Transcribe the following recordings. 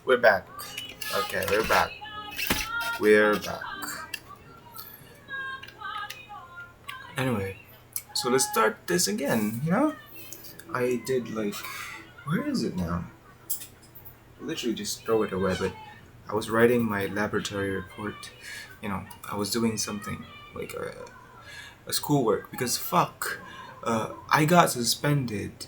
We're back. Okay, we're back. We're back. Anyway, so let's start this again, I did like. Where is it now? Literally just throw it away, but I was writing my laboratory report. I was doing something like a schoolwork because fuck. I got suspended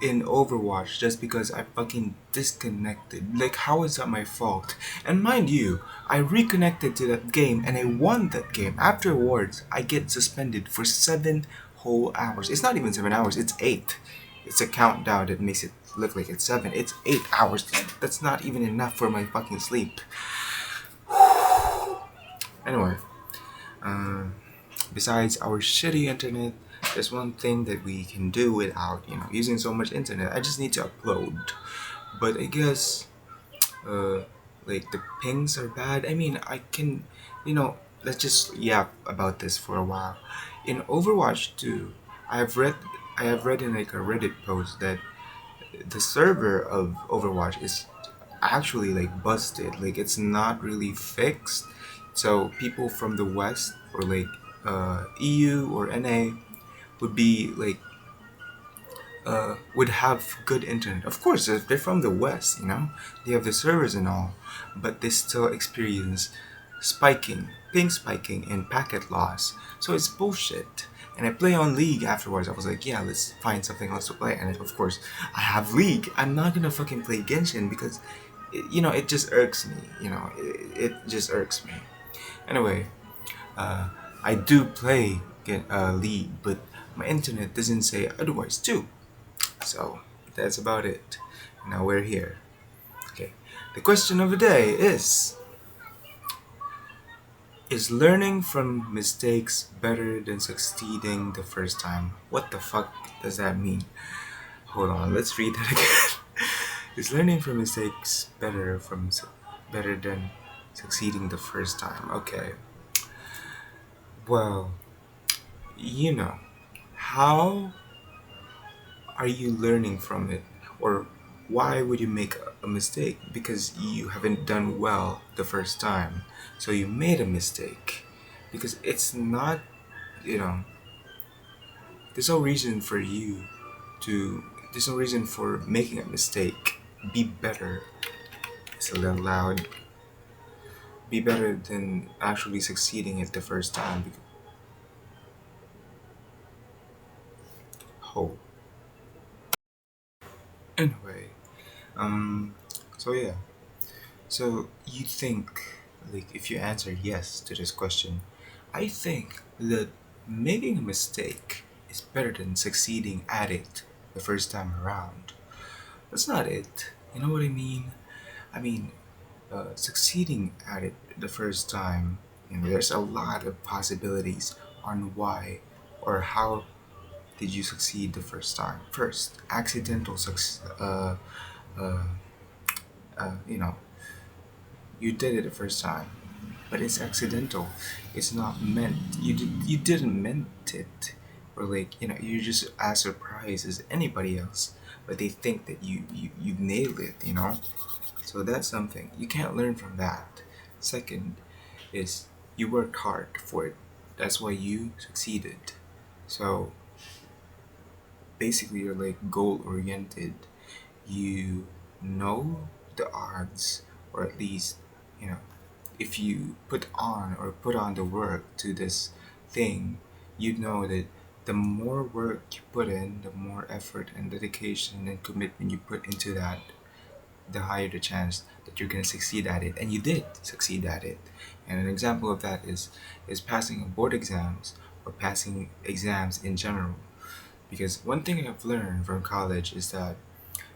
in Overwatch just because I fucking disconnected. Like, how is that my fault? And mind you, I reconnected to that game and I won that game. Afterwards, I get suspended for 7 whole hours. It's not even 7 hours, it's 8. It's a countdown that makes it look like it's 7. It's 8 hours. That's not even enough for my fucking sleep. Anyway, um, besides our shitty internet, there's one thing that we can do without, using so much internet. I just need to upload. But I guess, uh, like the pings are bad. I mean, I can, let's just yap about this for a while. In Overwatch 2, I have read, I have read in like a Reddit post that the server of Overwatch is actually like busted. Like it's not really fixed. So people from the West or like EU or NA would be like would have good internet. Of course, if they're from the West, they have the servers and all, but they still experience ping spiking, and packet loss. So it's bullshit. And I play on League afterwards. I was like, yeah, let's find something else to play. And of course, I have League. I'm not gonna fucking play Genshin because, it just irks me. It just irks me. Anyway, uh, I do play League, but my internet doesn't say otherwise too. So that's about it. Now we're here. Okay. The question of the day is learning from mistakes better than succeeding the first time? What the fuck does that mean? Hold on, let's read that again. Is learning from mistakes better than succeeding the first time? Okay. Well, you know, how are you learning from it? Or why would you make a mistake? Because you haven't done well the first time. So you made a mistake. Because it's not, you know, there's no reason for you there's no reason for making a mistake. Be better. It's a little loud. Be better than actually succeeding it the first time. Oh. Anyway, um, so yeah. So you think, like, if you answer yes to this question, I think that making a mistake is better than succeeding at it the first time around. That's not it. You know what I mean? I mean, succeeding at it the first time, there's a lot of possibilities on why or how did you succeed the first time. First, accidental success. Uh, you know, you did it the first time, but it's accidental. It's not meant. You didn't meant it, or like you're just as surprised as anybody else, but they think that you nailed it. So that's something you can't learn from that. Second is you worked hard for it. That's why you succeeded. So basically, you're like goal oriented. You know the odds, or at least you know if you put on the work to this thing, you know that the more work you put in, the more effort and dedication and commitment you put into that, the higher the chance that you're gonna succeed at it. And you did succeed at it. And an example of that is passing board exams or passing exams in general. Because one thing I've learned from college is that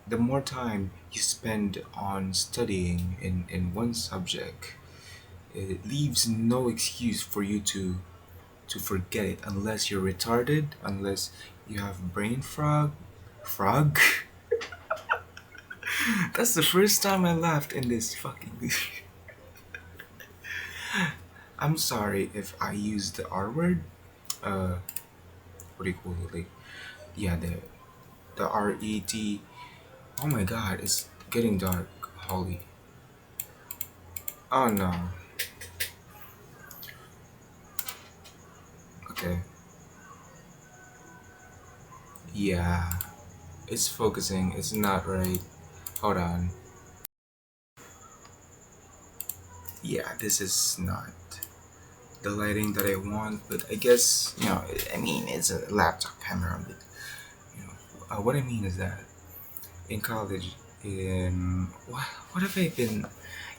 the more time you spend on studying in one subject, it leaves no excuse for you to forget it unless you're retarded, unless you have brain frog. That's the first time I laughed in this fucking. I'm sorry if I used the R word. Uh, what do you call it? Like, yeah, the RET. Oh my God, it's getting dark. Holy. Oh no. Okay. Yeah. It's focusing. It's not right. Hold on. Yeah, this is not the lighting that I want, but I guess, I mean, it's a laptop camera, but, what I mean is that in college, what have I been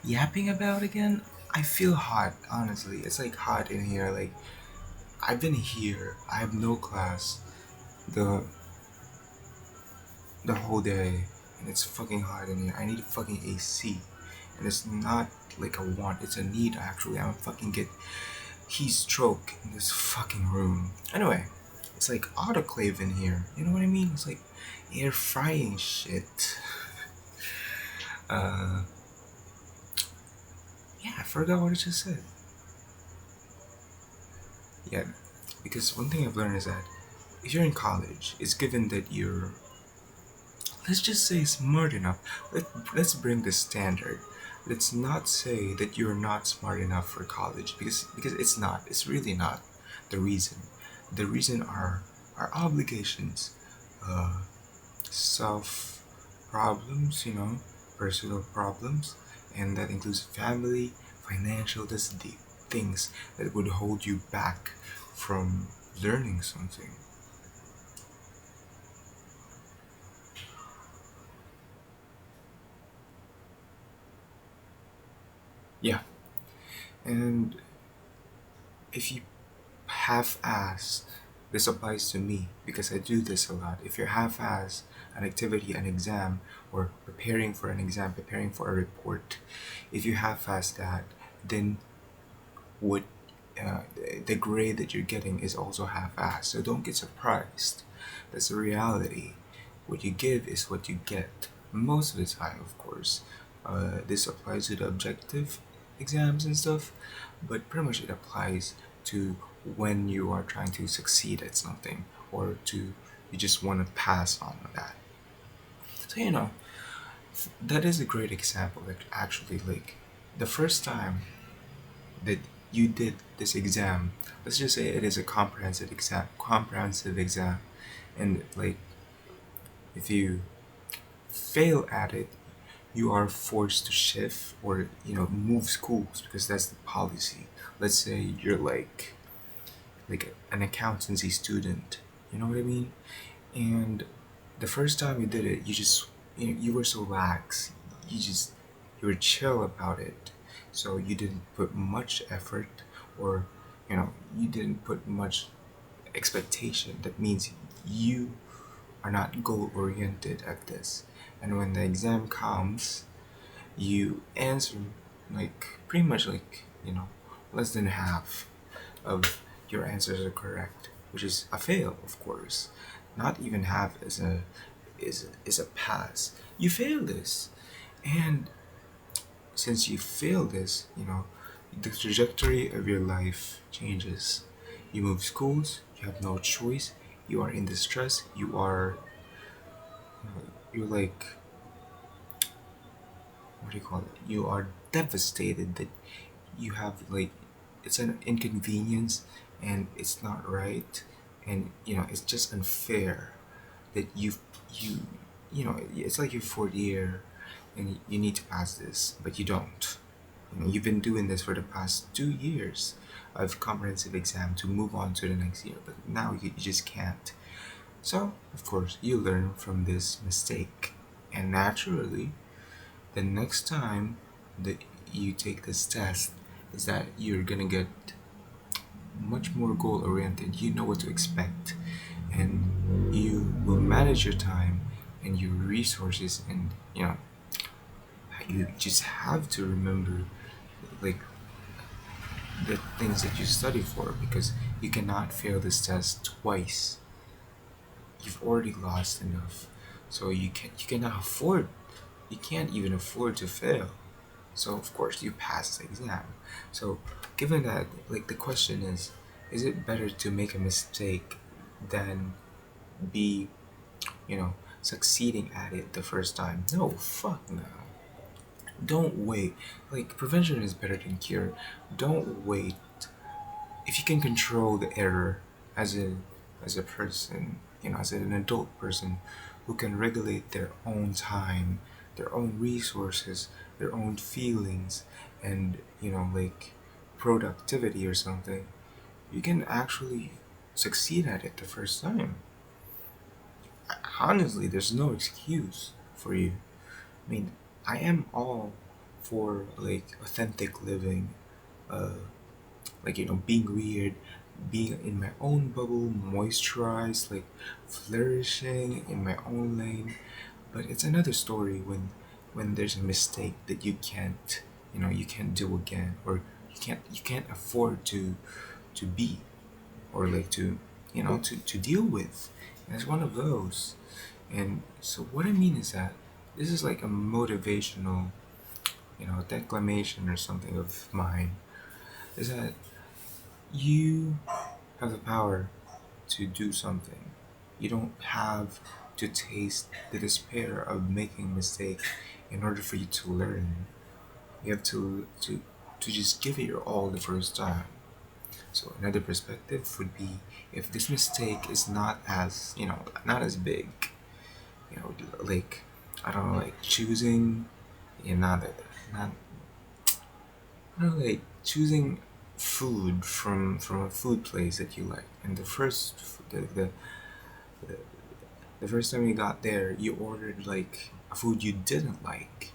yapping about again? I feel hot, honestly. It's like hot in here. Like, I've been here, I have no class the the whole day, and it's fucking hot in here. I need a fucking AC, and it's not like a want, it's a need actually. I'm fucking get heat stroke in this fucking room. Anyway, it's like autoclave in here. You know what I mean? It's like air frying shit. Uh, yeah, I forgot what I just said. Yeah, because one thing I've learned is that if you're in college, it's given that you're, let's just say, smart enough. Let's bring the standard. Let's not say that you're not smart enough for college, because it's not. It's really not the reason. The reason are our obligations, uh, self problems, personal problems, and that includes family, financial, that's the things that would hold you back from learning something. Yeah, and if you half-ass, this applies to me because I do this a lot. If you're half-ass an activity, an exam, or preparing for an exam, preparing for a report, if you half-ass that, then what the grade that you're getting is also half-assed. So don't get surprised. That's the reality. What you give is what you get. Most of the time, of course. This applies to the objective exams and stuff, but pretty much it applies to when you are trying to succeed at something, or to you just want to pass on that. So that is a great example. That actually, like, the first time that you did this exam, let's just say it is a comprehensive exam, and like, if you fail at it, you are forced to shift, or move schools, because that's the policy. Let's say you're like an accountancy student, you know what I mean? And the first time you did it, you were so lax. You were chill about it. So you didn't put much effort, or you didn't put much expectation. That means you are not goal oriented at this. And when the exam comes, you answer like pretty much like, less than half of your answers are correct, which is a fail, of course. Not even half is a pass. You fail this, and since you fail this, the trajectory of your life changes. You move schools. You have no choice. You are in distress. You're like, what do you call it? You are devastated that you have, like, it's an inconvenience, and it's not right, and it's just unfair that you it's like your fourth year, and you need to pass this, but you don't. You've been doing this for the past 2 years of comprehensive exam to move on to the next year, but now you just can't. So of course you learn from this mistake, and naturally the next time that you take this test is that you're gonna get much more goal oriented. You know what to expect, and you will manage your time and your resources, and you just have to remember, like, the things that you study for, because you cannot fail this test twice. You've already lost enough, so you can't even afford to fail. So of course you pass the exam. So given that, like, the question is it better to make a mistake than be, succeeding at it the first time? No, fuck no. Don't wait. Like, prevention is better than cure. Don't wait. If you can control the error as a person, as an adult person who can regulate their own time, their own resources, their own feelings, and like productivity or something, you can actually succeed at it the first time. Honestly, there's no excuse for you. I mean, I am all for like authentic living, uh, like being weird, being in my own bubble, moisturized, like flourishing in my own lane. But it's another story when there's a mistake that you can't do again, or you can't afford to be, or like to deal with. And it's one of those. And so what I mean is that this is like a motivational, declamation or something of mine. Is that you have the power to do something. You don't have to taste the despair of making a mistake in order for you to learn. You have to just give it your all the first time. So another perspective would be, if this mistake is not as big, like, I don't know, like choosing, not that, not I don't know, like choosing food from a food place that you like, and the first time you got there, you ordered like a food you didn't like.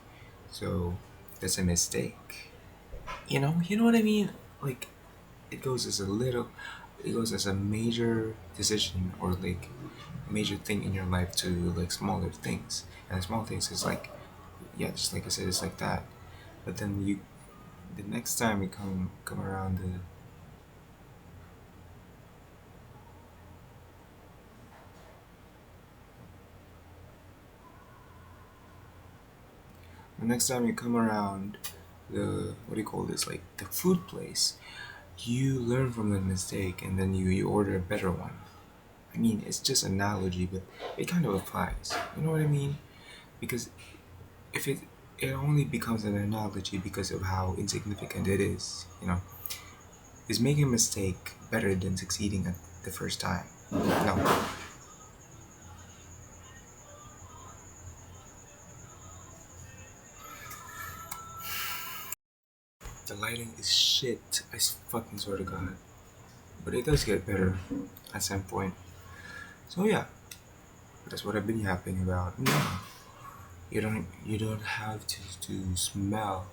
So that's a mistake. You know what I mean? Like, it goes as a little, it goes as a major decision, or like a major thing in your life, to like smaller things. And the small things is like, yeah, just like I said, it's like that. But then the next time you come around the next time you come around the, what do you call this, like the food place, you learn from the mistake, and then you order a better one. I mean, it's just analogy, but it kind of applies. You know what I mean? Because if it only becomes an analogy because of how insignificant it is, is making a mistake better than succeeding at the first time? No. The lighting is shit. I fucking swear to God. But it does get better at some point. So yeah, that's what I've been yapping about. No, you don't have to smell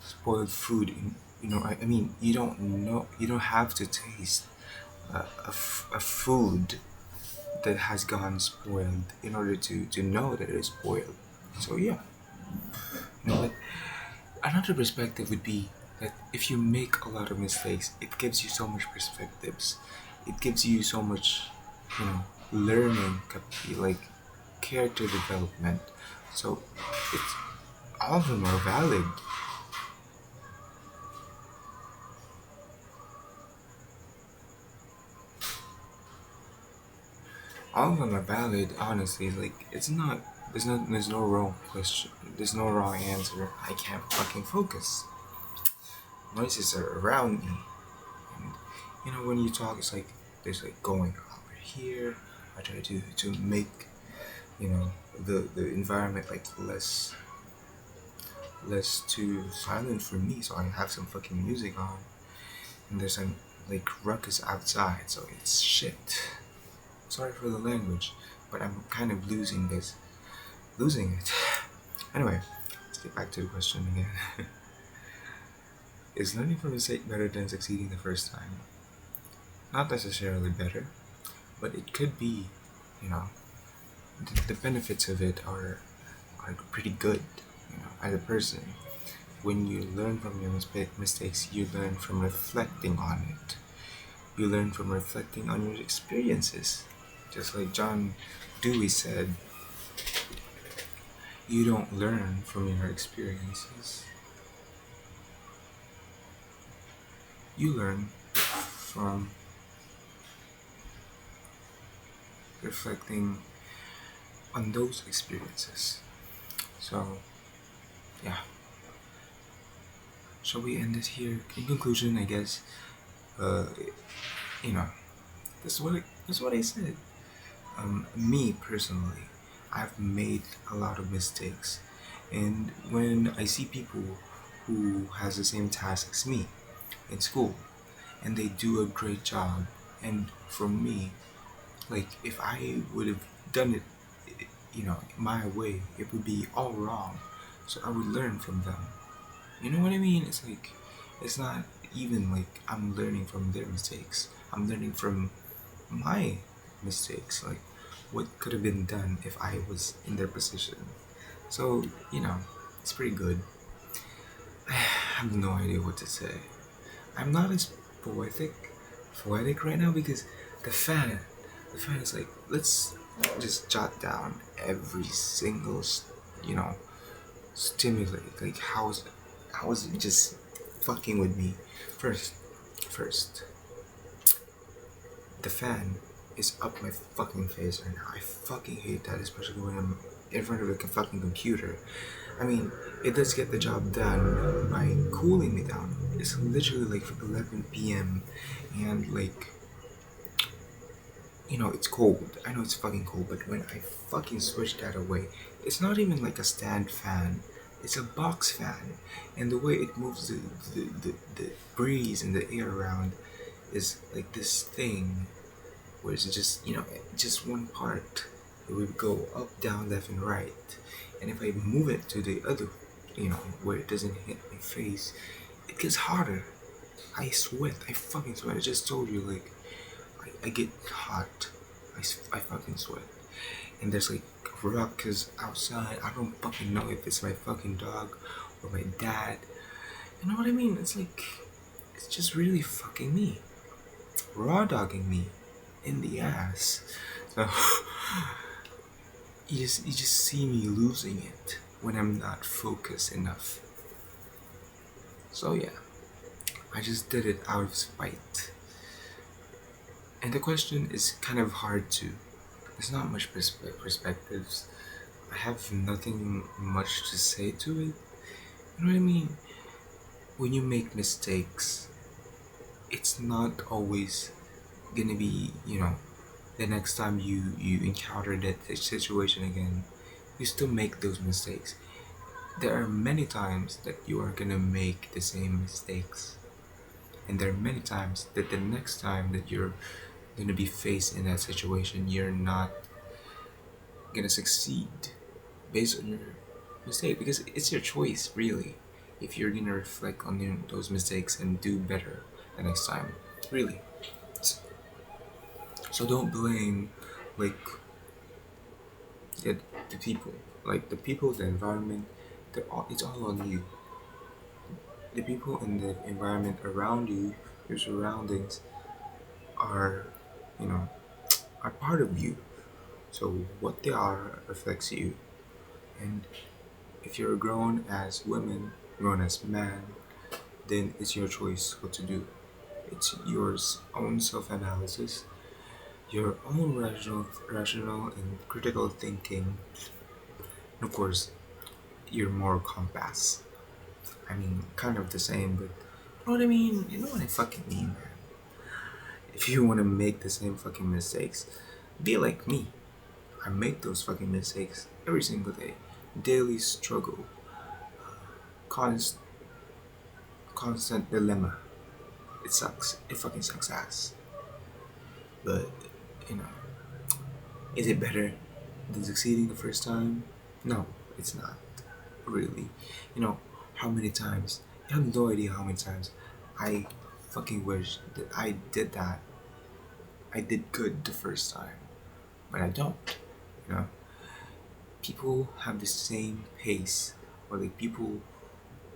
spoiled food. I mean, you don't have to taste a food that has gone spoiled in order to know that it is spoiled. So yeah, but another perspective would be that if you make a lot of mistakes, it gives you so much perspectives. It gives you so much, you know, learning, like character development. So it's all of them are valid. All of them are valid. Honestly, like it's not. There's no wrong question. There's no wrong answer. I can't fucking focus. Noises are around me, and when you talk, it's like there's like going over here. I try to make the environment like less too silent for me, so I have some fucking music on, and there's some like ruckus outside, so it's shit. Sorry for the language, but I'm kind of losing it. Anyway, let's get back to the question again. Is learning from mistake better than succeeding the first time? Not necessarily better, but it could be. You know, the benefits of it are pretty good. As a person, when you learn from your mistakes, you learn from reflecting on it. You learn from reflecting on your experiences. Just like John Dewey said, you don't learn from your experiences. You learn from reflecting on those experiences. So, yeah. shall we end it here? In conclusion, I guess, uh, you know, that's what I said. Me personally, I've made a lot of mistakes, and when I see people who has the same task as me in school, and they do a great job, and for me, like if I would have done it, my way, it would be all wrong. So I would learn from them. You know what I mean? It's like it's not even like I'm learning from their mistakes. I'm learning from my mistakes, like what could have been done if I was in their position. So, it's pretty good. I have no idea what to say. I'm not as poetic, poetic right now because the fan, the fan is like, let's just jot down every single, you know, stimulate. Like, how is it just fucking with me? First, first, the fan is up my fucking face right now. I fucking hate that, especially when I'm in front of a fucking computer. I mean, it does get the job done by cooling me down. It's literally like 11 p.m. and like, it's cold. I know it's fucking cold, but when I fucking switch that away, it's not even like a stand fan. It's a box fan, and the way it moves the breeze and the air around is like this thing where it's just just one part. It would go up, down, left, and right. And if I move it to the other, where it doesn't hit my face, it gets hotter. I sweat. I fucking sweat. I just told you, like, I get hot. I fucking sweat. And there's like ruckus outside. I don't fucking know if it's my fucking dog or my dad. You know what I mean? It's like, it's just really fucking me. Raw dogging me in the ass. So you just see me losing it when I'm not focused enough. So yeah, I just did it out of spite. And the question is kind of hard to. There's not much perspectives. I have nothing much to say to it. You know what I mean? When you make mistakes, it's not always gonna be, the next time you encounter that situation again, you still make those mistakes. There are many times that you are gonna make the same mistakes, and there are many times that the next time that you're gonna be faced in that situation, you're not gonna succeed based on your mistake, because it's your choice, really, if you're gonna reflect on those mistakes and do better the next time, really. So don't blame, like, the, the people, the environment. It's all on you. The people in the environment around you, your surroundings, are, you know, are part of you. So what they are affects you. And if you're grown as women, grown as man, then it's your choice what to do. It's your own self-analysis, your own rational and critical thinking, and of course, your moral compass. I mean, kind of the same, but you know what I mean? You know what I fucking mean, man. If you want to make the same fucking mistakes, be like me. I make those fucking mistakes every single day. Daily struggle. Const- Constant dilemma. It sucks. It fucking sucks ass. But, you know, is it better than succeeding the first time? No, it's not. Really. You know, how many times? You have no idea how many times I fucking wish that I did that. I did good the first time. But I don't. You know? People have the same pace, or like people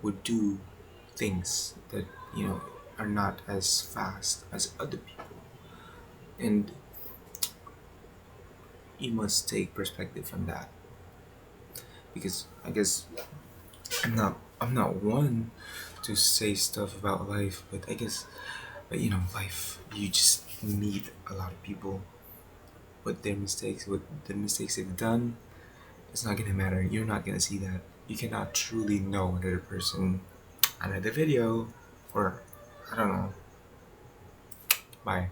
would do things that, are not as fast as other people. And you must take perspective from that. Because I guess I'm not one to say stuff about life, but I guess, but life, you just meet a lot of people. What the mistakes they've done, it's not gonna matter. You're not gonna see that. You cannot truly know another person another video, or I don't know. Bye.